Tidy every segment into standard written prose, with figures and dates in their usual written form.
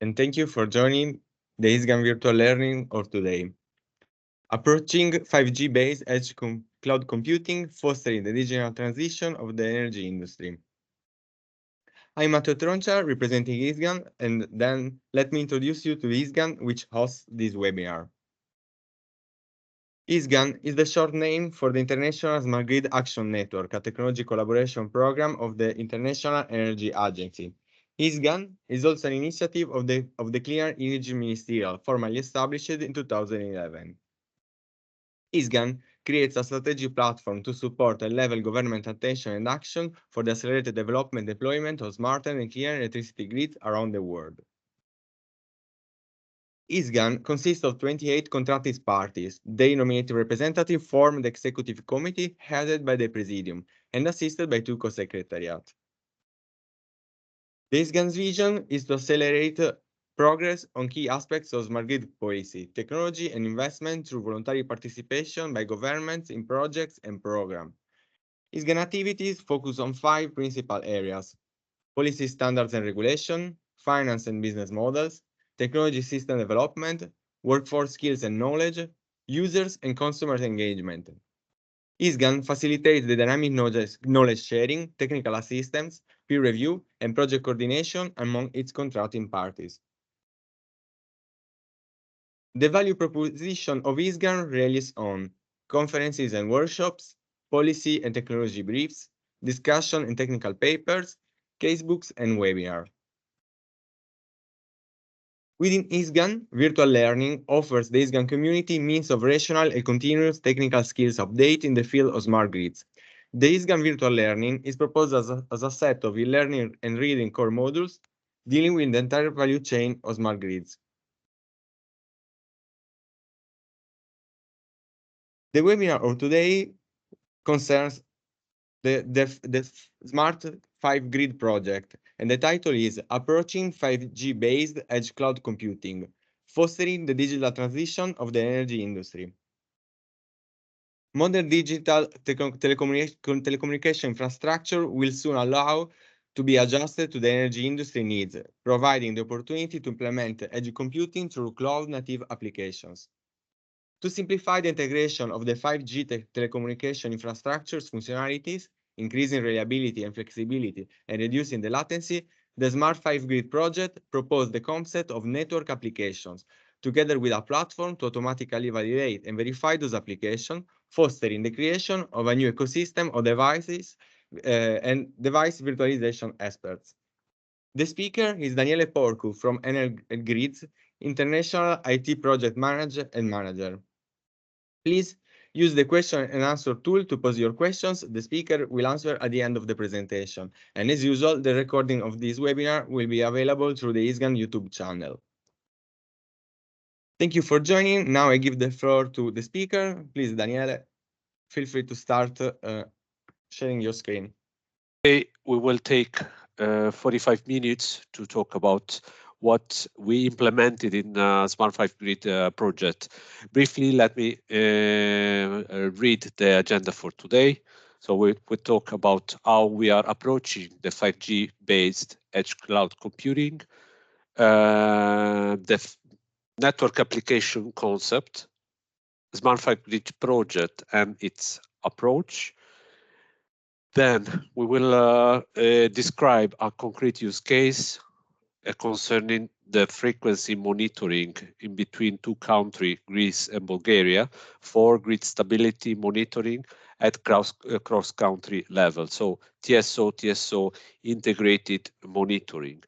and thank you for joining the ISGAN Virtual Learning of today. Approaching 5G-based edge cloud computing, fostering the digital transition of the energy industry. I'm Matteo Troncia, representing ISGAN, and then let me introduce you to ISGAN, which hosts this webinar. ISGAN is the short name for the International Smart Grid Action Network, a technology collaboration program of the International Energy Agency. ISGAN is also an initiative of the Clean Energy Ministerial, formally established in 2011. ISGAN creates a strategic platform to support and level government attention and action for the accelerated development and deployment of smart and clean electricity grids around the world. ISGAN consists of 28 contracted parties. They nominated representatives form the executive committee headed by the Presidium and assisted by 2 co-secretariats. The ISGAN's vision is to accelerate progress on key aspects of smart grid policy, technology, and investment through voluntary participation by governments in projects and programs. ISGAN activities focus on 5 principal areas: policy standards and regulation, finance and business models, technology system development, workforce skills and knowledge, users and consumers engagement. ISGAN facilitates the dynamic knowledge sharing, technical assistance, peer review, and project coordination among its contracting parties. The value proposition of ISGAN relies on conferences and workshops, policy and technology briefs, discussion and technical papers, casebooks, and webinars. Within ISGAN, virtual learning offers the ISGAN community means of rational and continuous technical skills update in the field of smart grids. The ISGAN virtual learning is proposed as a set of e-learning and reading core modules dealing with the entire value chain of smart grids. The webinar of today concerns the Smart5Grid project, and the title is Approaching 5G-based Edge Cloud Computing, Fostering the Digital Transition of the Energy Industry. Modern digital telecommunication infrastructure will soon allow to be adjusted to the energy industry needs, providing the opportunity to implement edge computing through cloud-native applications. To simplify the integration of the 5G telecommunication infrastructure's functionalities, increasing reliability and flexibility, and reducing the latency, the Smart5Grid project proposed the concept of network applications, together with a platform to automatically validate and verify those applications, fostering the creation of a new ecosystem of devices and device virtualization experts. The speaker is Daniele Porcu from Enel Grids, International IT Project Manager and Manager. Please use the question and answer tool to pose your questions. The speaker will answer at the end of the presentation. And as usual, the recording of this webinar will be available through the ISGAN YouTube channel. Thank you for joining. Now I give the floor to the speaker. Please, Daniele, feel free to start sharing your screen. Today, we will take 45 minutes to talk about what we implemented in Smart5Grid project. Briefly, let me read the agenda for today. So we talk about how we are approaching the 5G-based edge cloud computing, the network application concept, Smart5Grid project and its approach. Then we will describe a concrete use case concerning the frequency monitoring in between 2 countries, Greece and Bulgaria, for grid stability monitoring at cross-country level. So TSO integrated monitoring.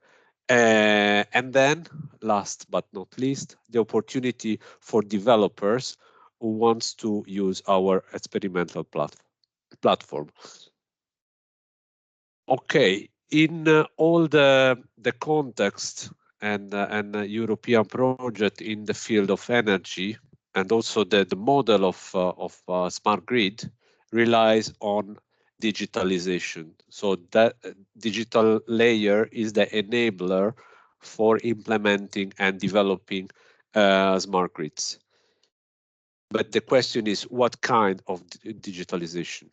And then, last but not least, the opportunity for developers who wants to use our experimental platform. Okay, in all the context and European project in the field of energy, and also the model of smart grid relies on digitalization. So that digital layer is the enabler for implementing and developing smart grids. But the question is, what kind of digitalization?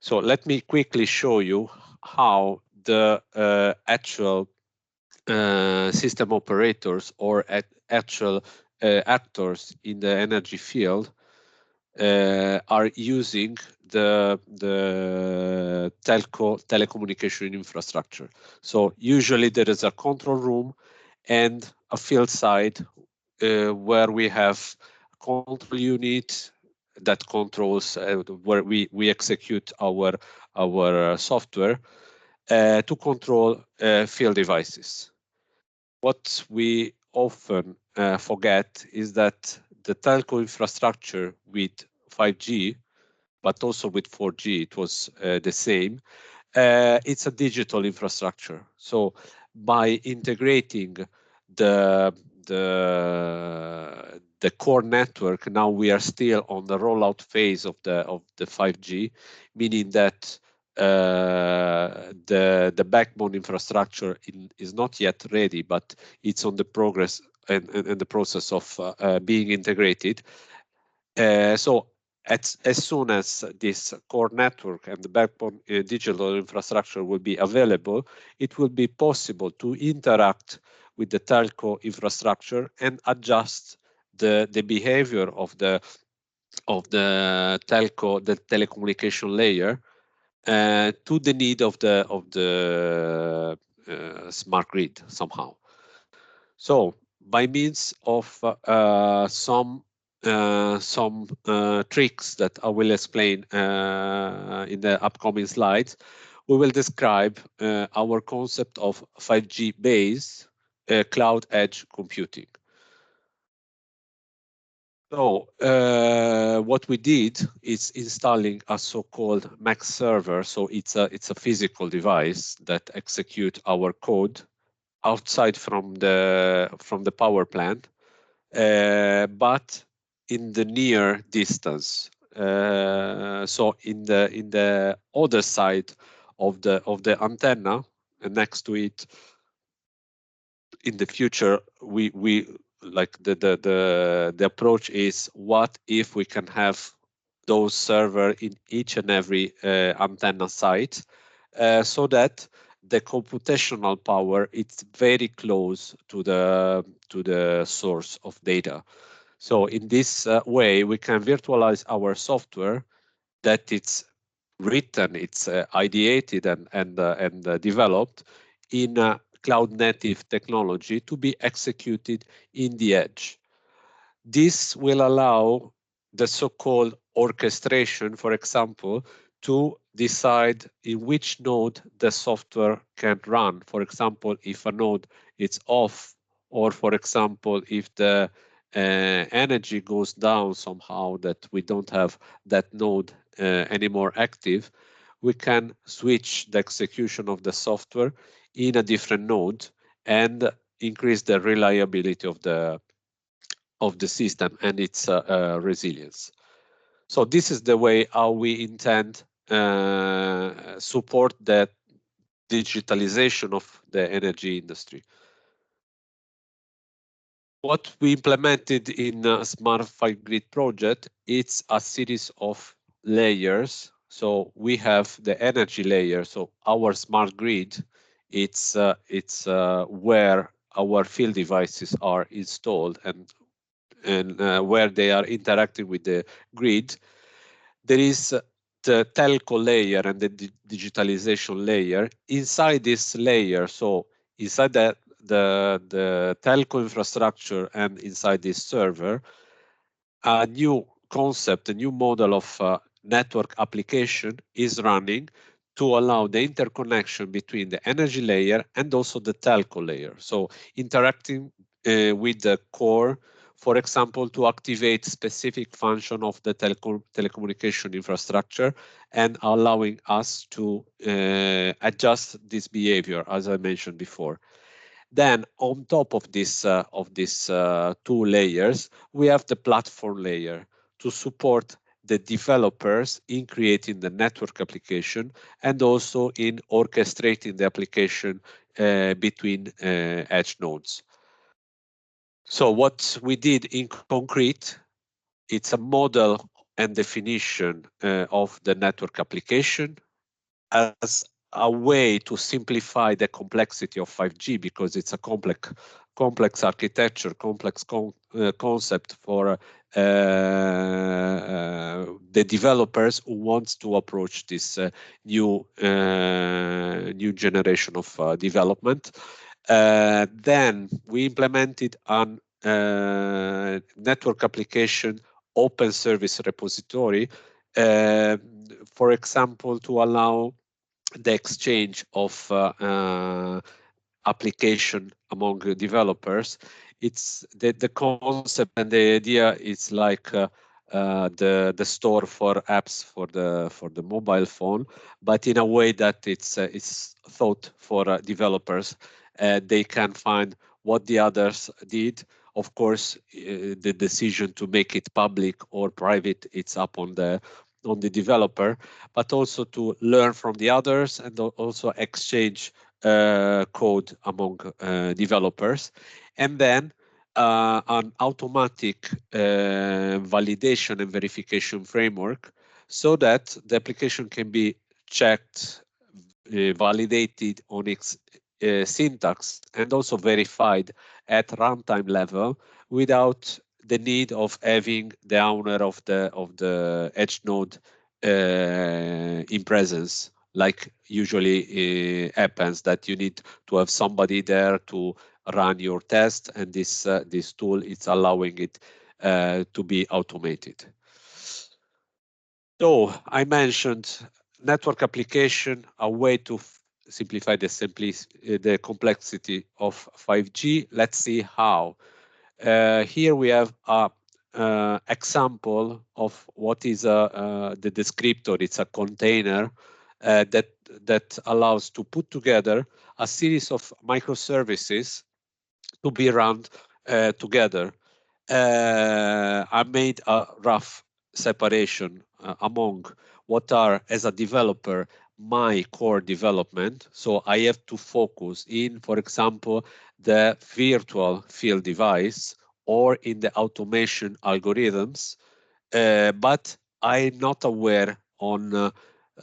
So let me quickly show you how the actual system operators or actual actors in the energy field are using the telecommunication infrastructure. So usually there is a control room and a field site where we have a control unit that controls where we execute our software to control field devices. What we often forget is that the telco infrastructure with 5G, but also with 4G, it was the same. It's a digital infrastructure. So by integrating the core network, now we are still on the rollout phase of the 5G, meaning that the backbone infrastructure is not yet ready, but it's on the progress and the process of being integrated. So as soon as this core network and the backbone digital infrastructure will be available, it will be possible to interact with the telco infrastructure and adjust the behavior of the telco, the telecommunication layer, to the need of the smart grid somehow. So by means of some tricks that I will explain in the upcoming slides, we will describe our concept of 5G-based cloud edge computing. So what we did is installing a so-called Mac server. So it's a physical device that executes our code outside from the power plant, but in the near distance. So in the other side of the antenna, and next to it, in the future, we like the approach is, what if we can have those server in each and every antenna site, so that the computational power is very close to the source of data. So in this way, we can virtualize our software that it's written, it's ideated and developed in a cloud native technology to be executed in the edge. This will allow the so-called orchestration, for example, to decide in which node the software can run. For example, if a node is off, or for example, if the energy goes down somehow, that we don't have that node anymore active, we can switch the execution of the software in a different node and increase the reliability of the system and its resilience. So this is the way how we intend support the digitalization of the energy industry. What we implemented in Smart5Grid project, it's a series of layers. So we have the energy layer. So our smart grid, it's where our field devices are installed and where they are interacting with the grid. There is the telco layer and the digitalization layer. Inside this layer, so inside the telco infrastructure and inside this server, a new concept, a new model of network application is running to allow the interconnection between the energy layer and also the telco layer. So interacting with the core, for example, to activate specific function of the telecommunication infrastructure and allowing us to adjust this behavior, as I mentioned before. Then on top of this two layers, we have the platform layer to support the developers in creating the network application and also in orchestrating the application between edge nodes. So what we did in concrete, it's a model and definition of the network application as a way to simplify the complexity of 5G, because it's a complex architecture, complex concept for the developers who wants to approach this new generation of development. Then we implemented an network application open service repository, for example, to allow the exchange of application among developers. It's the concept and the idea is like the store for apps for the mobile phone, but in a way that it's thought for developers. They can find what the others did. Of course, the decision to make it public or private, it's up on the developer, but also to learn from the others and also exchange code among developers. And then an automatic validation and verification framework, so that the application can be checked, validated on its syntax, and also verified at runtime level without the need of having the owner of the edge node in presence, like usually happens, that you need to have somebody there to run your test, and this tool is allowing it to be automated. So I mentioned network application, a way to simplify the complexity of 5G. Let's see how. Here we have a example of what is the descriptor. It's a container that allows to put together a series of microservices to be run together. I made a rough separation among what are, as a developer, my core development. So I have to focus in, for example, the virtual field device or in the automation algorithms, but I'm not aware on,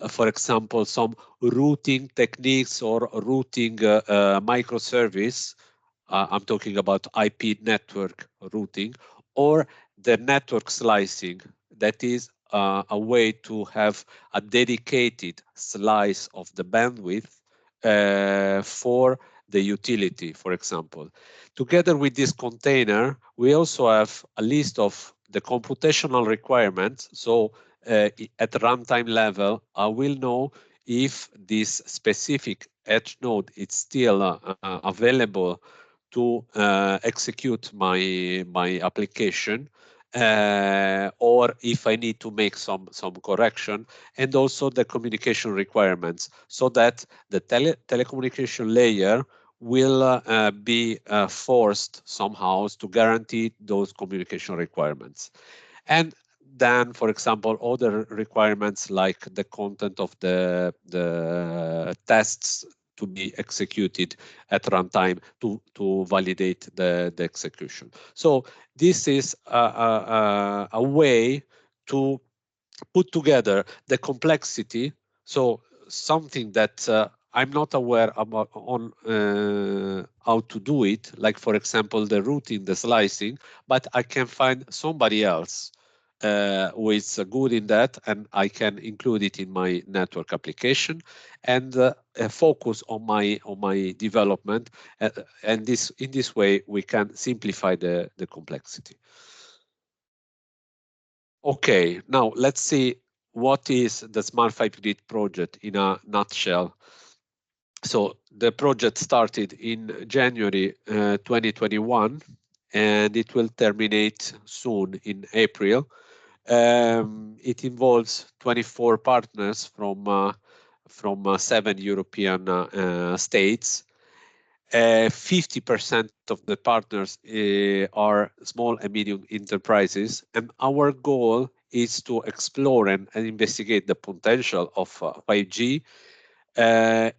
for example, some routing techniques or routing microservice. I'm talking about IP network routing, or the network slicing. That is a way to have a dedicated slice of the bandwidth for the utility, for example. Together with this container, we also have a list of the computational requirements. So at runtime level, I will know if this specific edge node is still available to execute my application, or if I need to make some correction, and also the communication requirements, so that the telecommunication layer will be forced somehow to guarantee those communication requirements. And then, for example, other requirements like the content of the tests to be executed at runtime to validate the execution. So this is a way to put together the complexity. So something that I'm not aware about on how to do it, like for example the routing, the slicing, but I can find somebody else who is good in that, and I can include it in my network application and focus on my development. And in this way we can simplify the complexity. Okay, now let's see what is the Smart5Grid project in a nutshell. So the project started in January 2021, and it will terminate soon in April. It involves 24 partners from 7 European states. 50% of the partners are small and medium enterprises, and our goal is to explore and investigate the potential of 5G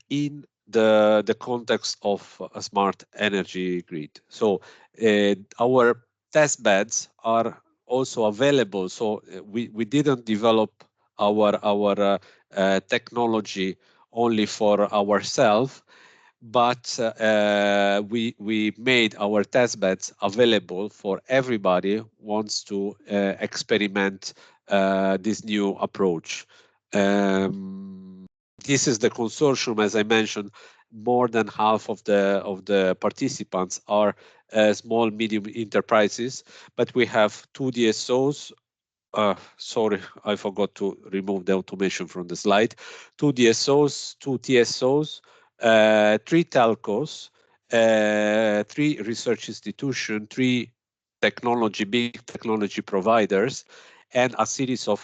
in the context of a smart energy grid. So our test beds are also available. So we didn't develop our technology only for ourselves, but we made our test beds available for everybody who wants to experiment this new approach. This is the consortium, as I mentioned. More than half of the participants are small, medium enterprises, but we have 2 DSOs. Sorry, I forgot to remove the automation from the slide. 2 DSOs, 2 TSOs, 3 telcos, 3 research institutions, 3 big technology providers, and a series of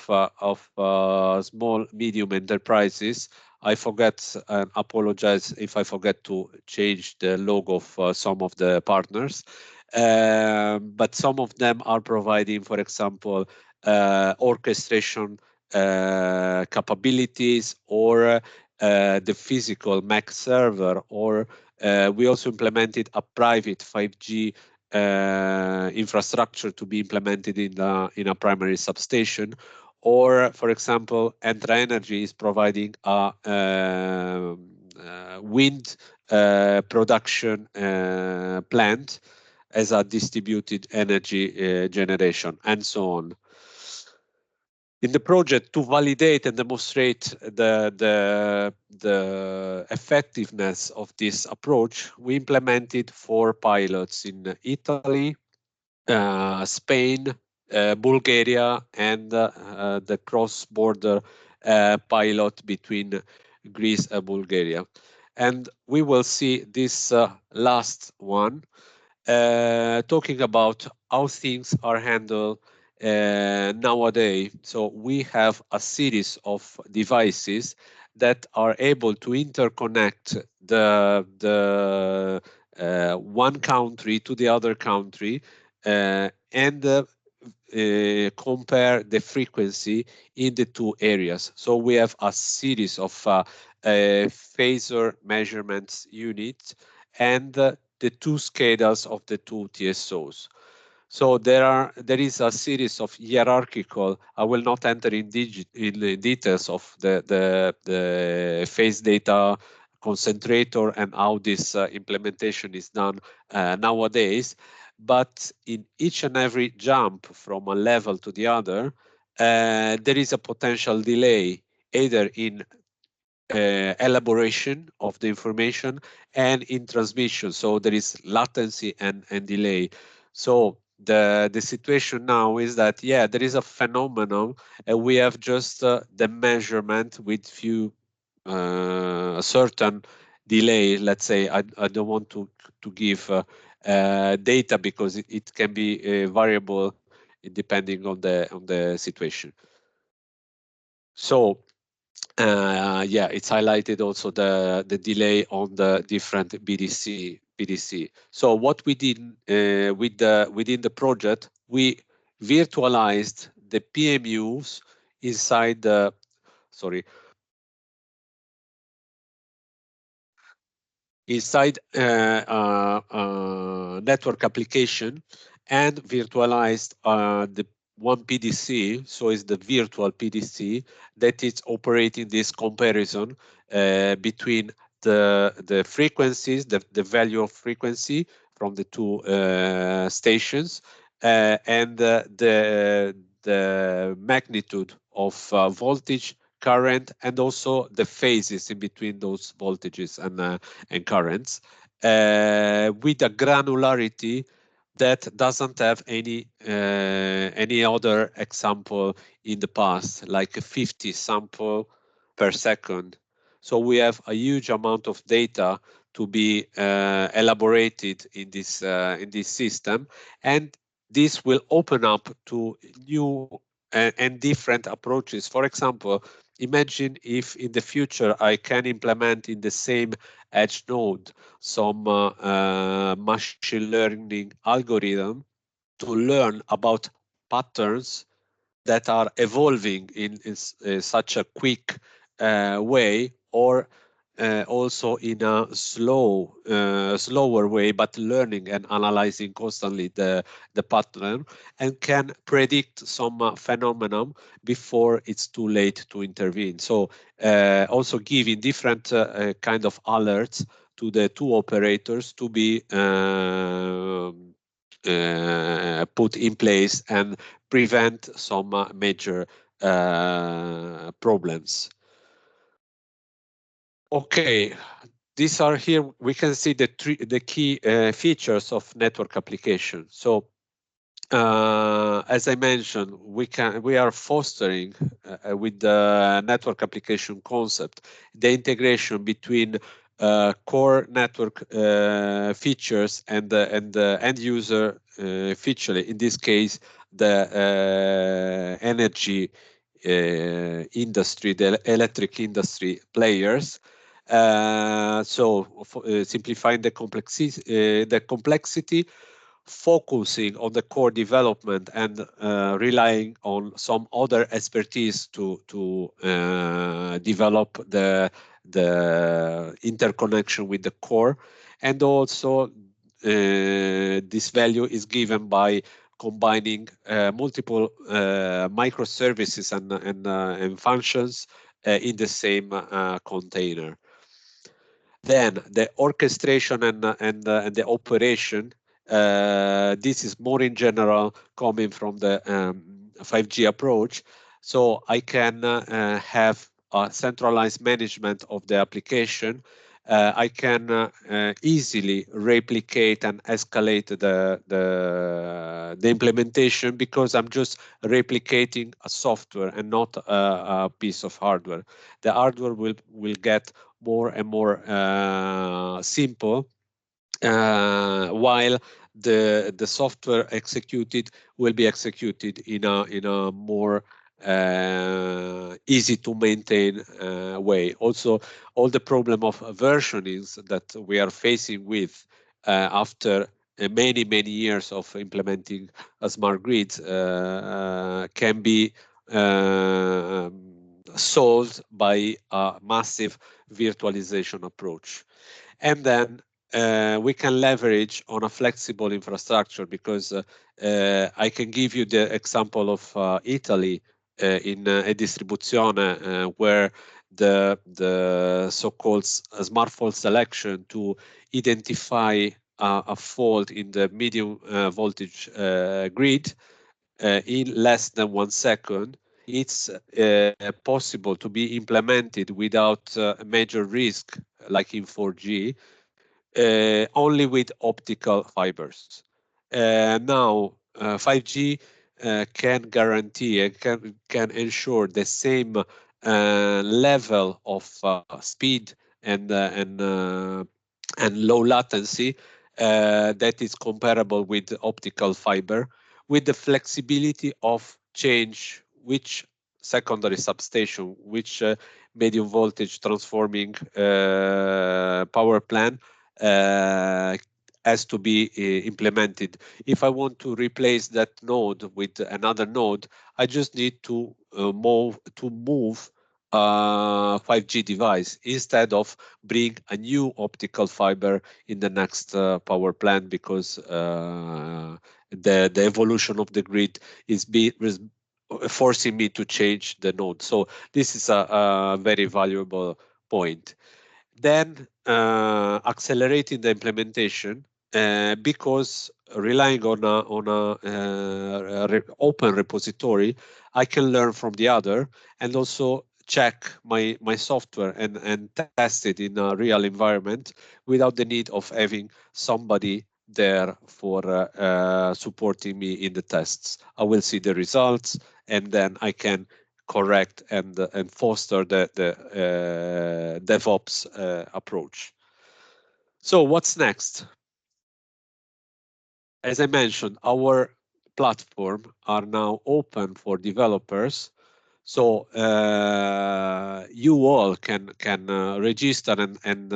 small, medium enterprises. I forget and apologize if I forget to change the logo of some of the partners. But some of them are providing, for example, orchestration capabilities, or the physical Mac server, or we also implemented a private 5G infrastructure to be implemented in a primary substation. Or, for example, Entra Energy is providing a wind production plant as a distributed energy generation, and so on. In the project, to validate and demonstrate the effectiveness of this approach, we implemented 4 pilots in Italy, Spain, Bulgaria, and the cross-border pilot between Greece and Bulgaria. And we will see this last one, talking about how things are handled nowadays. So we have a series of devices that are able to interconnect the one country to the other country, and compare the frequency in the 2 areas. So we have a series of phasor measurements units, and the 2 schedules of the 2 TSOs. So there is a series of hierarchical. I will not enter in the details of the phase data concentrator and how this implementation is done nowadays. But in each and every jump from a level to the other, there is a potential delay, either in elaboration of the information and in transmission. So there is latency and delay. So the situation now is that, yeah, there is a phenomenon, and we have just the measurement with few a certain delay. Let's say I don't want to give data, because it can be variable depending on the situation. So yeah, it's highlighted also the delay on the different BDC. So what we did within the project, we virtualized the PMUs inside the network application, and virtualized the one PDC. So it's the virtual PDC that is operating this comparison between the frequencies, the value of frequency from the 2 stations, and the magnitude of voltage, current, and also the phases in between those voltages and currents, with a granularity that doesn't have any other example in the past, like 50 sample per second. So we have a huge amount of data to be elaborated in this system, and this will open up to new and different approaches. For example, imagine if in the future I can implement in the same edge node some machine learning algorithm to learn about patterns that are evolving in such a quick way, or also in a slower way, but learning and analyzing constantly the pattern, and can predict some phenomenon before it's too late to intervene. So also giving different kind of alerts to the two operators to be put in place and prevent some major problems. Okay, these are here. We can see the key features of network application. So as I mentioned, we are fostering with the network application concept the integration between core network features and the end user feature. In this case, the energy industry, the electric industry players. Simplifying the complexity, focusing on the core development, and relying on some other expertise to develop the interconnection with the core. And also this value is given by combining multiple microservices and functions in the same container. Then the orchestration and the operation. This is more in general coming from the 5G approach. So I can have a centralized management of the application. I can easily replicate and escalate the implementation, because I'm just replicating a software and not a piece of hardware. The hardware will get more and more simple, while the software executed will be executed in a more easy to maintain way. Also, all the problem of versionings that we are facing with after many years of implementing smart grids can be solved by a massive virtualization approach. And then we can leverage on a flexible infrastructure, because I can give you the example of Italy in a distribuzione where the so-called smart fault selection to identify a fault in the medium voltage grid in less than 1 second. It's possible to be implemented without major risk, like in 4G, only with optical fibers. Now, 5G can guarantee and can ensure the same level of speed and low latency that is comparable with optical fiber, with the flexibility of change which secondary substation, which medium voltage transforming power plant has to be implemented. If I want to replace that node with another node, I just need to move 5G device instead of bring a new optical fiber in the next power plant, because the evolution of the grid is forcing me to change the node. So this is a very valuable point. Then accelerating the implementation, because relying on a open repository, I can learn from the other and also check my software and test it in a real environment without the need of having somebody there for supporting me in the tests. I will see the results, and then I can correct and foster the DevOps approach. So what's next? As I mentioned, our platform are now open for developers. So you all can register and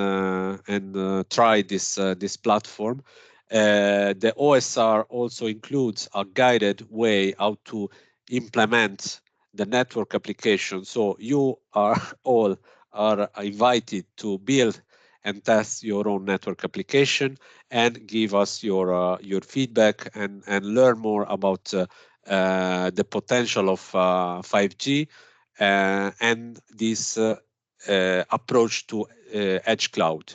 try this platform. The OSR also includes a guided way how to implement the network application. So you are all are invited to build and test your own network application and give us your feedback and learn more about the potential of 5G and this approach to edge cloud.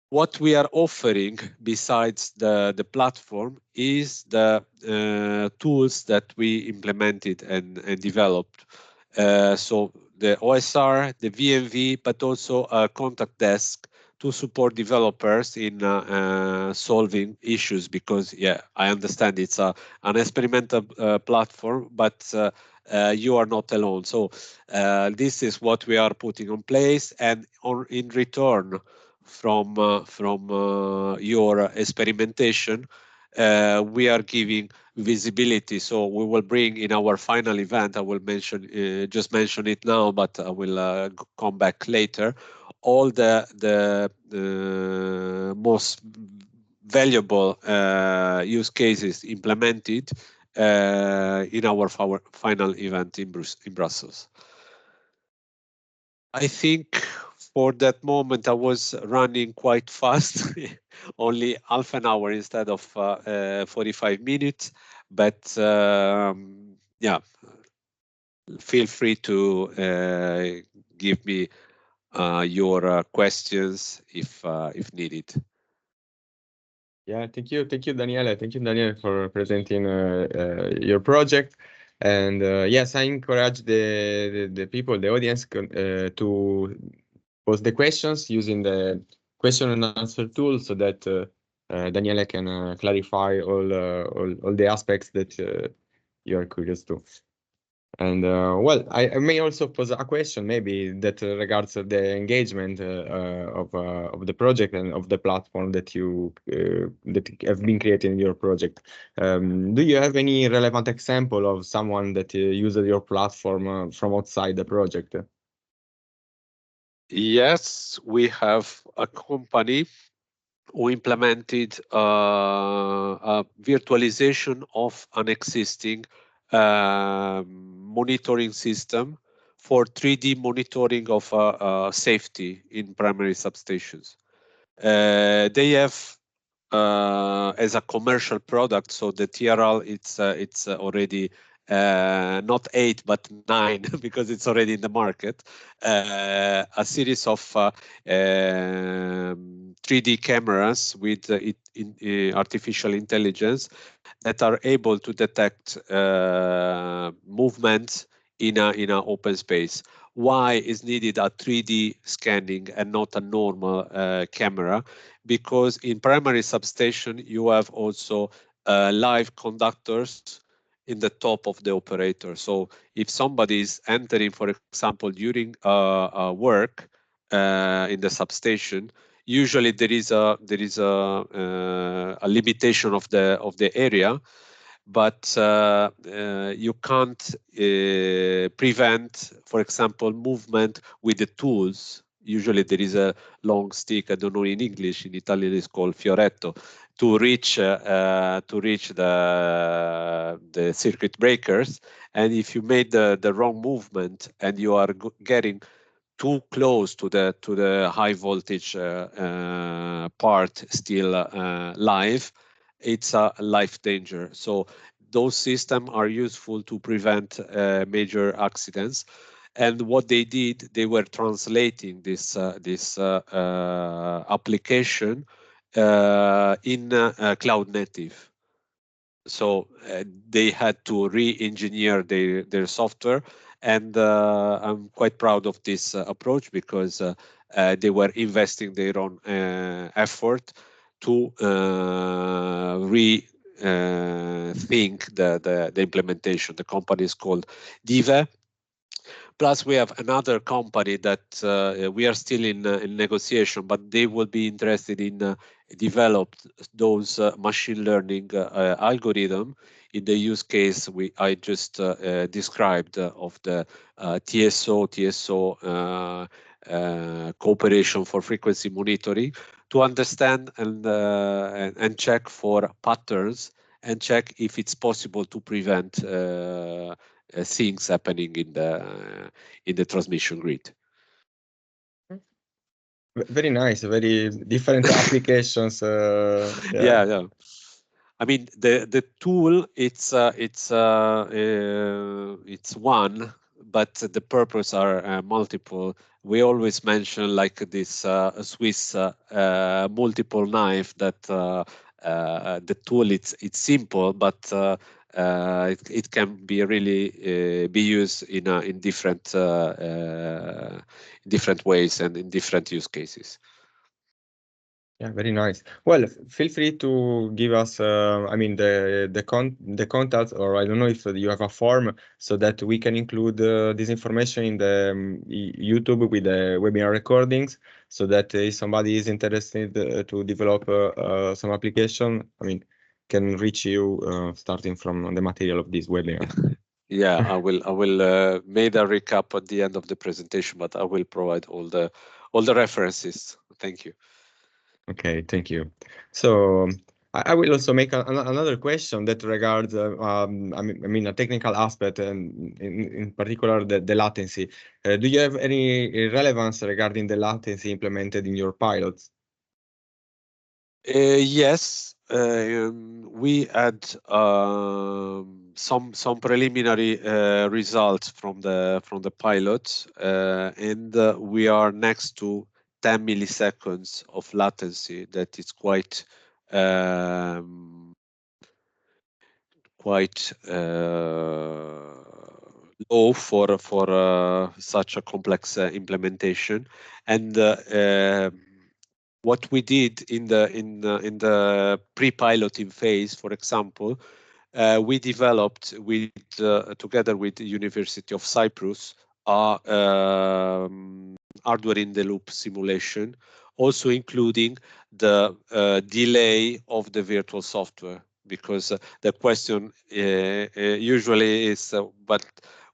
What we are offering besides the platform is the tools that we implemented and developed. So the OSR, the VMV, but also a contact desk to support developers in solving issues, because I understand it's an experimental platform, but you are not alone. So this is what we are putting in place, and in return from your experimentation, we are giving visibility. So we will bring in our final event, I will just mention it now, but I will come back later, all the most valuable use cases implemented in our final event in Brussels. I think for that moment I was running quite fast, only half an hour instead of 45 minutes. But yeah, feel free to give me your questions if needed. Yeah, thank you, Daniele. Thank you, Daniele, for presenting your project. And yes, I encourage the people, the audience, to post the questions using the question and answer tool, so that Daniele can clarify all the aspects that you are curious to. And well, I may also pose a question maybe that regards the engagement of the project and of the platform that you that have been creating in your project. Do you have any relevant example of someone that used your platform from outside the project? Yes, we have a company who implemented a virtualization of an existing monitoring system for 3D monitoring of safety in primary substations. They have as a commercial product, so the TRL it's already not 8 but 9 because it's already in the market. A series of 3D cameras with artificial intelligence that are able to detect movements in an open space. Why is needed a 3D scanning and not a normal camera? Because in primary substation you have also live conductors in the top of the operator. So if somebody is entering, for example, during work in the substation, usually there is a limitation of the area, but you can't prevent, for example, movement with the tools. Usually there is a long stick, I don't know in English, in Italian it's called fioretto, to reach the circuit breakers. And if you made the wrong movement and you are getting too close to the high voltage part still live, it's a life danger. So those systems are useful to prevent major accidents. And what they did, they were translating this application in cloud native. So they had to re-engineer their software, and I'm quite proud of this approach, because they were investing their own effort to rethink the implementation. The company is called Dive. Plus, we have another company that we are still in negotiation, but they will be interested in develop those machine learning algorithm in the use case I just described of the TSO cooperation for frequency monitoring, to understand and check for patterns and check if it's possible to prevent things happening in the transmission grid. Very nice, very different applications. Yeah. I mean, the tool it's one, but the purpose are multiple. We always mention like this Swiss multiple knife that the tool it's simple, but it can be really be used in different ways and in different use cases. Yeah, very nice. Well, feel free to give us, I mean, the contact, or I don't know if you have a form so that we can include this information in the YouTube with the webinar recordings, so that if somebody is interested to develop some application, I mean, can reach you starting from the material of this webinar. Yeah, I will make a recap at the end of the presentation, but I will provide all the references. Thank you. Okay, thank you. So I will also make another question that regards, I mean, a technical aspect, and in particular the latency. Do you have any relevance regarding the latency implemented in your pilots? Yes, we had some preliminary results from the pilot, and we are next to 10 milliseconds of latency. That is quite low for such a complex implementation, and what we did in the pre-piloting phase, for example, we developed together with the University of Cyprus hardware in the loop simulation, also including the delay of the virtual software, because the question usually is, but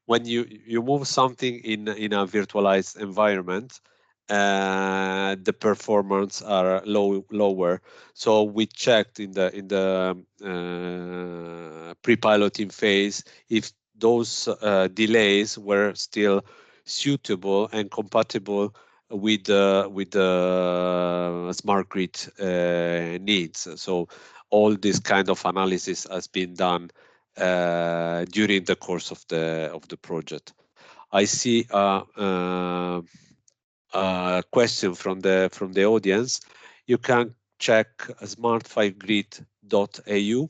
when you move something in a virtualized environment, the performance are lower. So we checked in the pre-piloting phase if those delays were still suitable and compatible with the smart grid needs. So all this kind of analysis has been done during the course of the project. I see a question from the audience. You can check smart5grid.eu.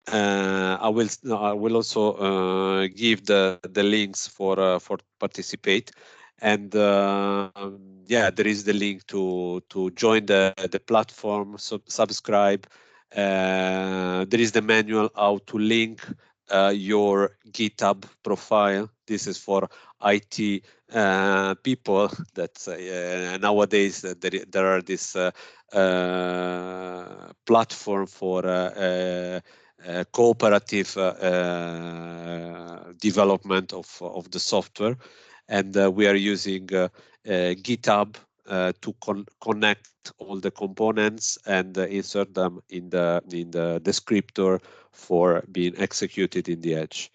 I will also give the links for participate, and yeah, there is the link to join the platform, subscribe. There is the manual how to link your GitHub profile. This is for IT people that nowadays there are this platform for cooperative development of the software, and we are using GitHub to connect all the components and insert them in the descriptor for being executed in the edge.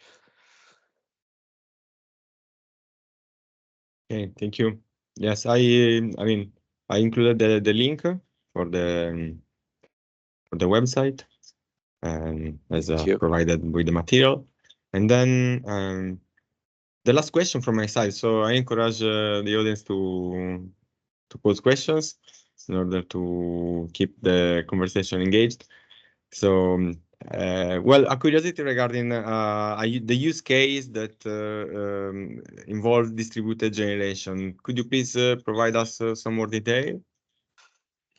Okay, thank you. Yes, I mean, I included the link for the website, as provided with the material. And then the last question from my side. So I encourage the audience to pose questions in order to keep the conversation engaged. So, well, a curiosity regarding the use case that involves distributed generation. Could you please provide us some more detail?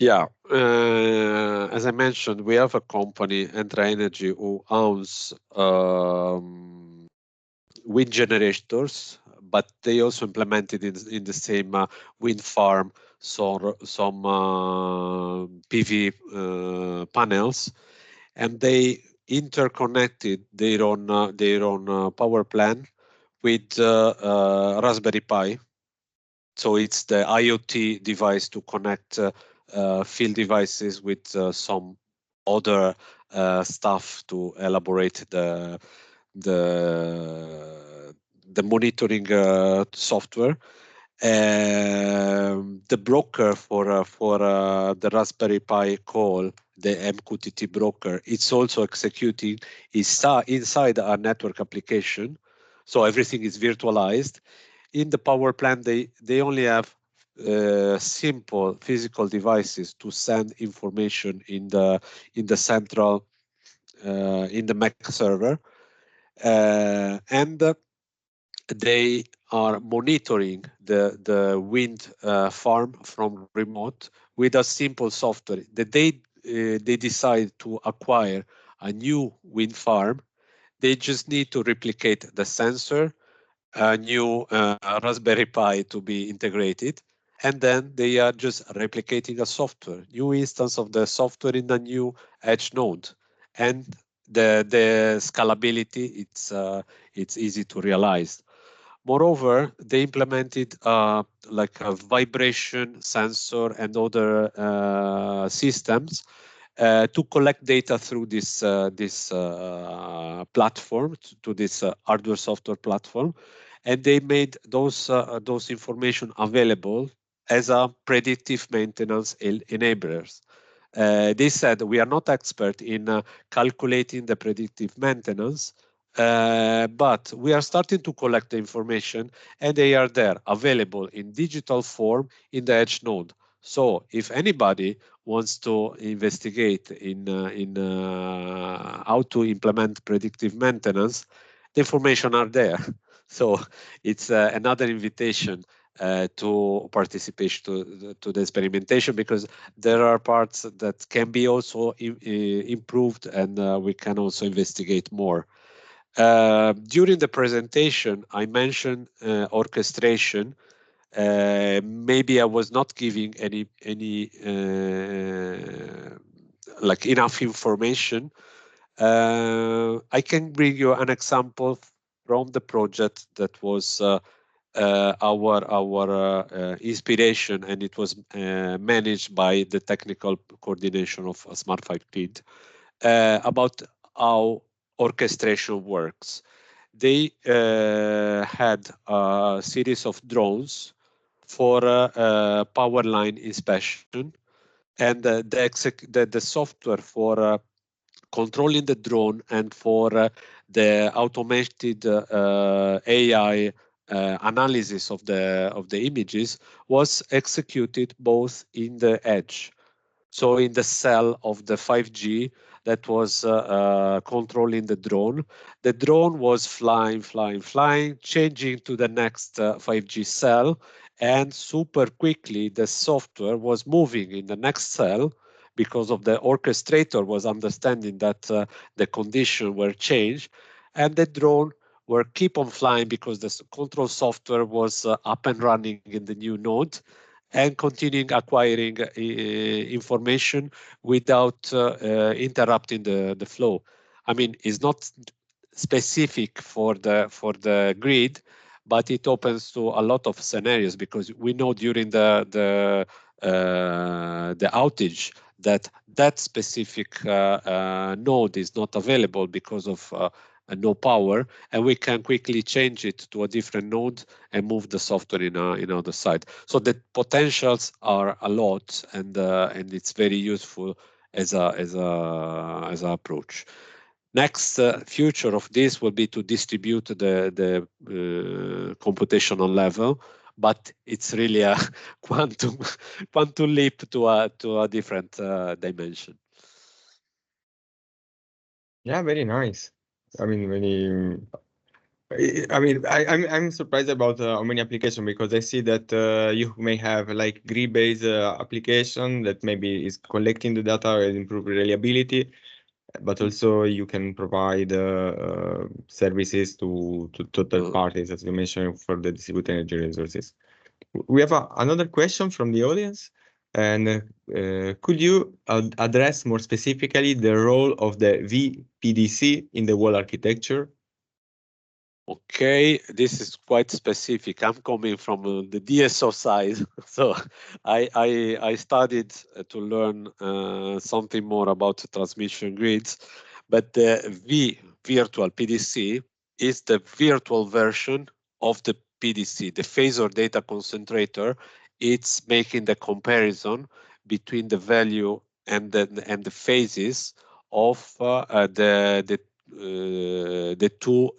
Yeah, as I mentioned, we have a company, Entra Energy, who owns wind generators, but they also implemented in the same wind farm some PV panels, and they interconnected their own power plant with Raspberry Pi. So it's the IoT device to connect field devices with some other stuff to elaborate the the monitoring software. The broker for the Raspberry Pi call, the MQTT broker, it's also executing inside our network application. So everything is virtualized. In the power plant, they only have simple physical devices to send information in the central in the Mac server, and they are monitoring the wind farm from remote with a simple software. That they decide to acquire a new wind farm. They just need to replicate the sensor, a new Raspberry Pi to be integrated, and then they are just replicating a software, new instance of the software in a new edge node, and the scalability, it's easy to realize. Moreover, they implemented like a vibration sensor and other systems to collect data through this platform, to this hardware software platform, and they made those information available as a predictive maintenance enablers. They said we are not expert in calculating the predictive maintenance, but we are starting to collect the information, and they are there available in digital form in the edge node. So if anybody wants to investigate in how to implement predictive maintenance, the information are there. So it's another invitation to participation to the experimentation, because there are parts that can be also improved, and we can also investigate more. During the presentation, I mentioned orchestration. Maybe I was not giving any like enough information. I can bring you an example from the project that was our inspiration, and it was managed by the technical coordination of Smart5Grid, about how orchestration works. They had a series of drones for power line inspection, and the software for controlling the drone and for the automated AI analysis of the images was executed both in the edge. So in the cell of the 5G that was controlling the drone was flying, changing to the next 5G cell, and super quickly the software was moving in the next cell, because of the orchestrator was understanding that the condition were changed, and the drone were keep on flying because the control software was up and running in the new node, and continuing acquiring information without interrupting the flow. I mean, it's not specific for the grid, but it opens to a lot of scenarios, because we know during the outage that specific node is not available because of no power, and we can quickly change it to a different node and move the software in other side. So the potentials are a lot, and it's very useful as a approach. Next future of this will be to distribute the computational level, but it's really a quantum leap to a different dimension. Yeah, very nice. I mean, very. I'm surprised about how many applications, because I see that you may have like grid-based application that maybe is collecting the data and improve reliability, but also you can provide services to third parties, as you mentioned, for the distributed energy resources. We have another question from the audience, and could you address more specifically the role of the VPDC in the wall architecture? Okay, this is quite specific. I'm coming from the DSO side, so I studied to learn something more about transmission grids, but the virtual PDC is the virtual version of the PDC, the phasor data concentrator. It's making the comparison between the value and the phases of the two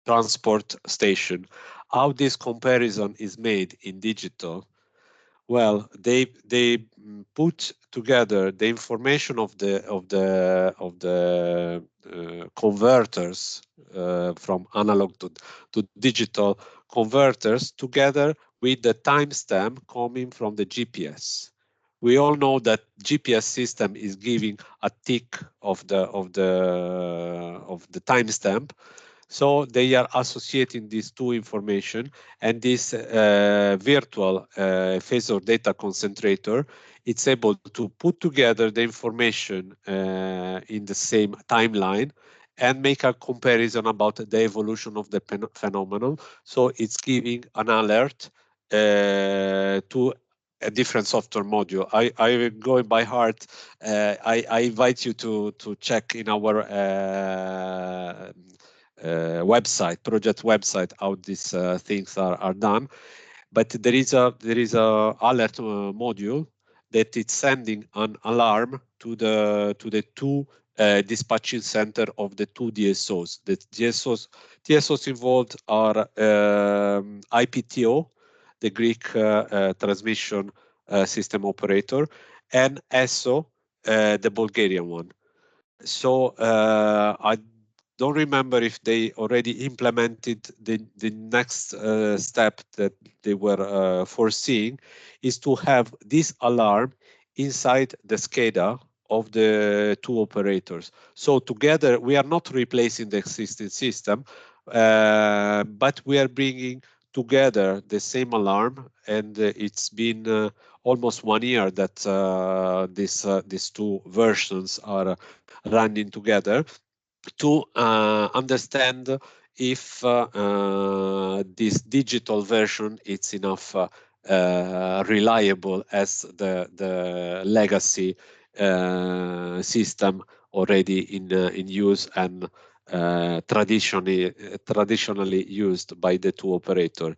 transport station. How this comparison is made in digital? Well, they put together the information of the converters from analog to digital converters together with the timestamp coming from the GPS. We all know that GPS system is giving a tick of the timestamp. So they are associating these two information, and this virtual phasor data concentrator, it's able to put together the information in the same timeline and make a comparison about the evolution of the phenomenon. So it's giving an alert to a different software module. I going by heart. I invite you to check in our website, project website, how these things are done. But there is a alert module that it's sending an alarm to the two dispatching center of the two DSOs. The DSOs involved are IPTO, the Greek transmission system operator, and ESSO, the Bulgarian one. So I don't remember if they already implemented the next step that they were foreseeing is to have this alarm inside the SCADA of the two operators. So together, we are not replacing the existing system, but we are bringing together the same alarm, and it's been almost 1 year that these two versions are running together to understand if this digital version is enough reliable as the legacy system already in use and traditionally used by the two operators.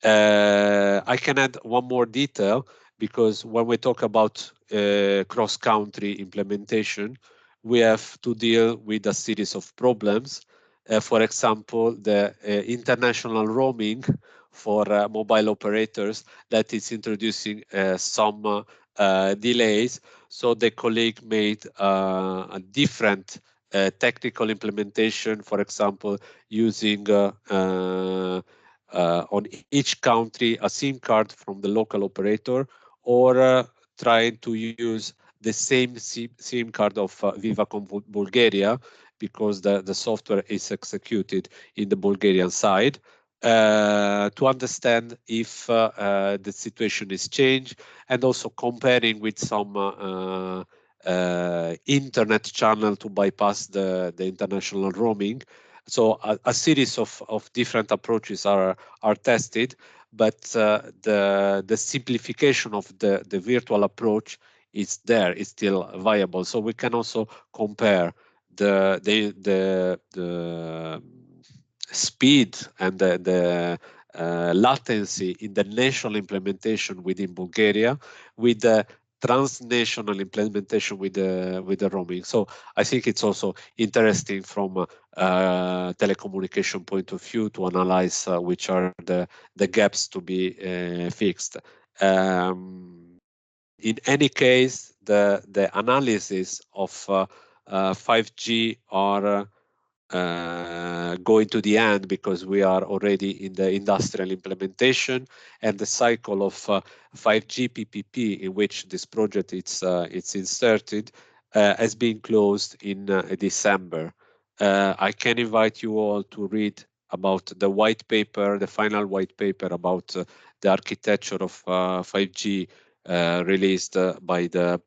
I can add one more detail, because when we talk about cross-country implementation, we have to deal with a series of problems. For example, the international roaming for mobile operators that is introducing some delays. So the colleague made a different technical implementation, for example, using on each country a SIM card from the local operator, or trying to use the same SIM card of Vivacom Bulgaria, because the software is executed in the Bulgarian side, to understand if the situation is changed, and also comparing with some internet channel to bypass the international roaming. So a series of different approaches are tested, but the simplification of the virtual approach is there, is still viable. So we can also compare the speed and the latency in the national implementation within Bulgaria with the transnational implementation with the roaming. So I think it's also interesting from a telecommunication point of view to analyze which are the gaps to be fixed. In any case, the analysis of 5G are going to the end, because we are already in the industrial implementation, and the cycle of 5G PPP in which this project it's inserted has been closed in December. I can invite you all to read about the white paper, the final white paper about the architecture of 5G released by the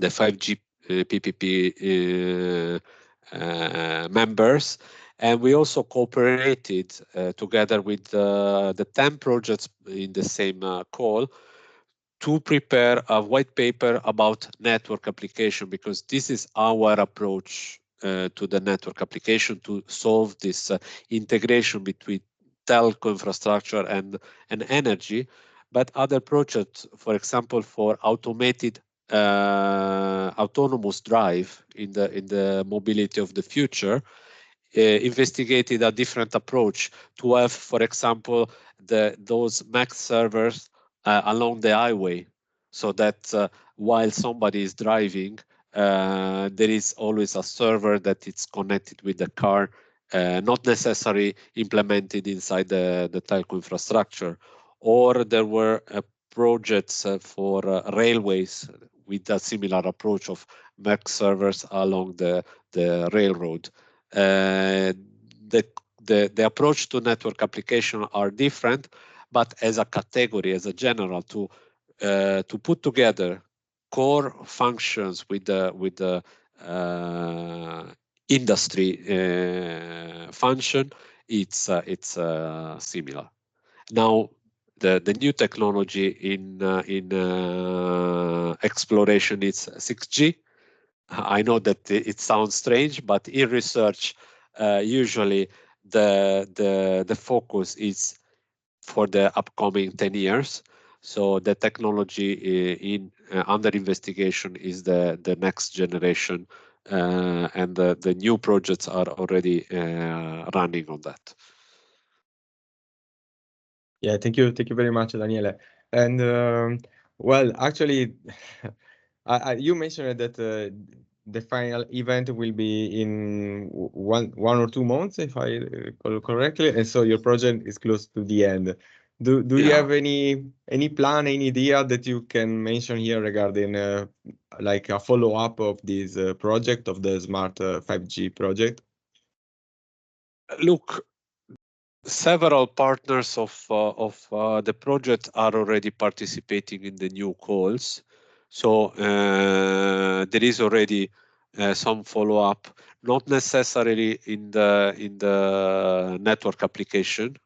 5G PPP members. And we also cooperated together with the 10 projects in the same call to prepare a white paper about network application, because this is our approach to the network application to solve this integration between telco infrastructure and energy. But other projects, for example, for automated autonomous drive in the mobility of the future, investigated a different approach to have, for example, those Mac servers along the highway, so that while somebody is driving, there is always a server that is connected with the car, not necessarily implemented inside the telco infrastructure. Or there were projects for railways with a similar approach of Mac servers along the railroad. The approach to network application are different, but as a category, as a general, to put together core functions with the industry function, it's similar. Now, the new technology in exploration is 6G. I know that it sounds strange, but in research, usually the focus is for the upcoming 10 years. So the technology in under investigation is the next generation, and the new projects are already running on that. Yeah, thank you very much, Daniele. And well, actually, you mentioned that the final event will be in one or 2 months, if I recall correctly, and so your project is close to the end. Do you have any plan, any idea that you can mention here regarding like a follow-up of this project, of the Smart 5G project? Look, several partners of the project are already participating in the new calls, so there is already some follow-up, not necessarily in the network application,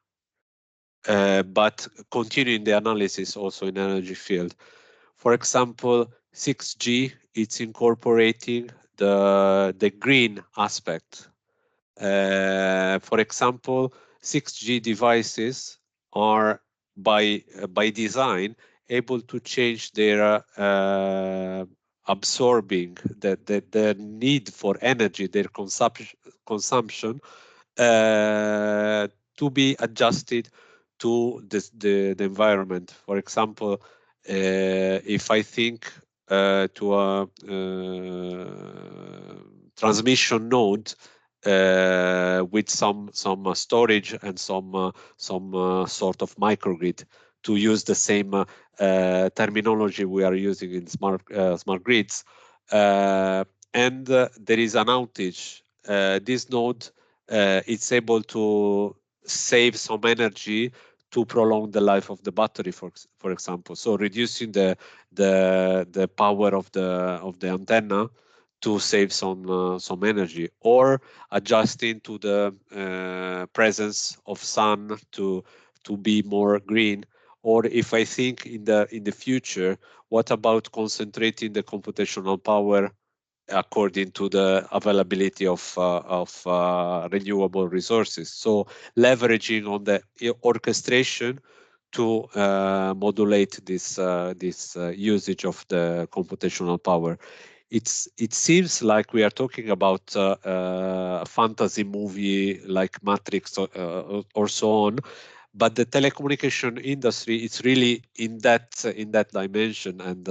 but continuing the analysis also in energy field. For example, 6G, it's incorporating the green aspect. For example, 6G devices are by design able to change their absorbing the need for energy, their consumption to be adjusted to the environment. For example, if I think to a transmission node with some storage and some sort of microgrid, to use the same terminology we are using in smart grids, and there is an outage. This node it's able to save some energy to prolong the life of the battery, for example. So reducing the power of the antenna to save some energy, or adjusting to the presence of sun to be more green. Or if I think in the future, what about concentrating the computational power according to the availability of renewable resources? So leveraging on the orchestration to modulate this usage of the computational power. It seems like we are talking about a fantasy movie like Matrix or so on, but the telecommunication industry is really in that dimension, and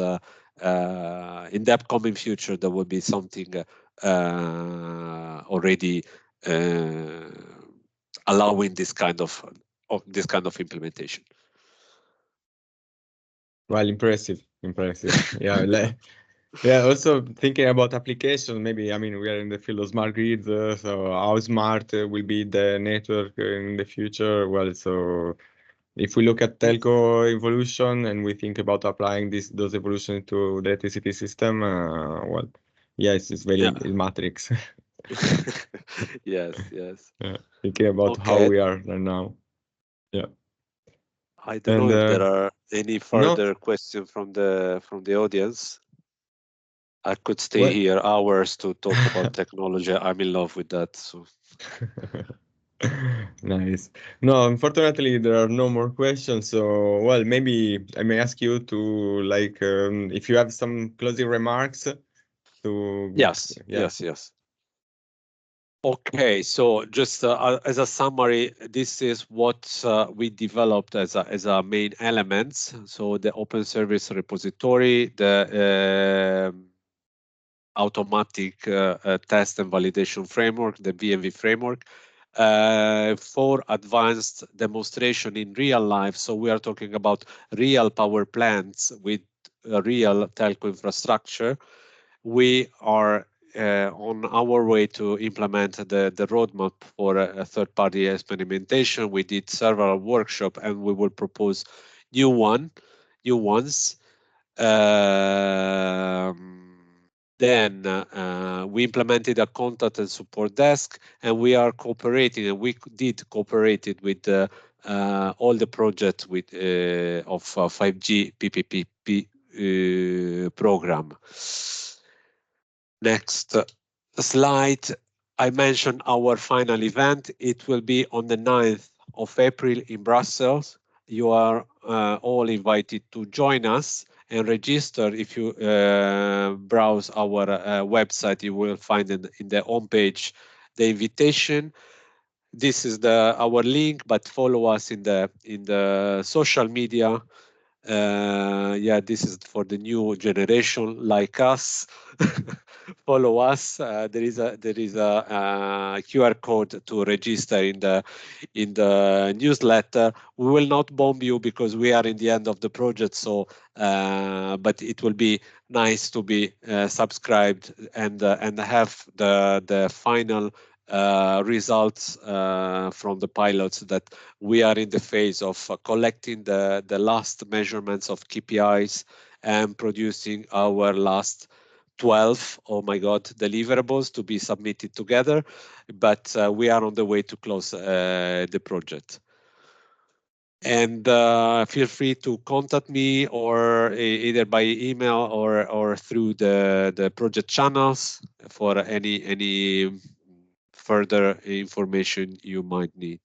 in the upcoming future there will be something already allowing this kind of implementation. Well, impressive. Yeah, yeah. Also thinking about application, maybe, I mean, we are in the field of smart grids, so how smart will be the network in the future? Well, so if we look at telco evolution and we think about applying those evolutions to the electricity system, well, yes, it's very matrix. Yes. Yeah, thinking about how we are right now. Yeah. I don't know if there are any further questions from the audience. I could stay here hours to talk about technology. I'm in love with that. So. Nice. No, unfortunately, there are no more questions. So, well, maybe I may ask you to if you have some closing remarks to. Yes, Yeah. yes. Okay, so just as a summary, this is what we developed as a main elements. So the open service repository, the automatic test and validation framework, the VMV framework, for advanced demonstration in real life. So we are talking about real power plants with real telco infrastructure. We are on our way to implement the roadmap for a third-party experimentation. We did several workshops, and we will propose new ones. Then we implemented a contact and support desk, and we are cooperating, and we did cooperated with all the projects with of 5G PPP program. Next slide. I mentioned our final event. It will be on the 9th of April in Brussels. You are all invited to join us and register. If you browse our website, you will find in the homepage the invitation. This is our link, but follow us in the social media. Yeah, this is for the new generation like us. Follow us. There is a QR code to register in the newsletter. We will not bomb you because we are in the end of the project. So, but it will be nice to be subscribed and have the final results from the pilots that we are in the phase of collecting the last measurements of KPIs and producing our last 12, oh my God, deliverables to be submitted together. But we are on the way to close the project. And feel free to contact me or either by email or through the project channels for any further information you might need.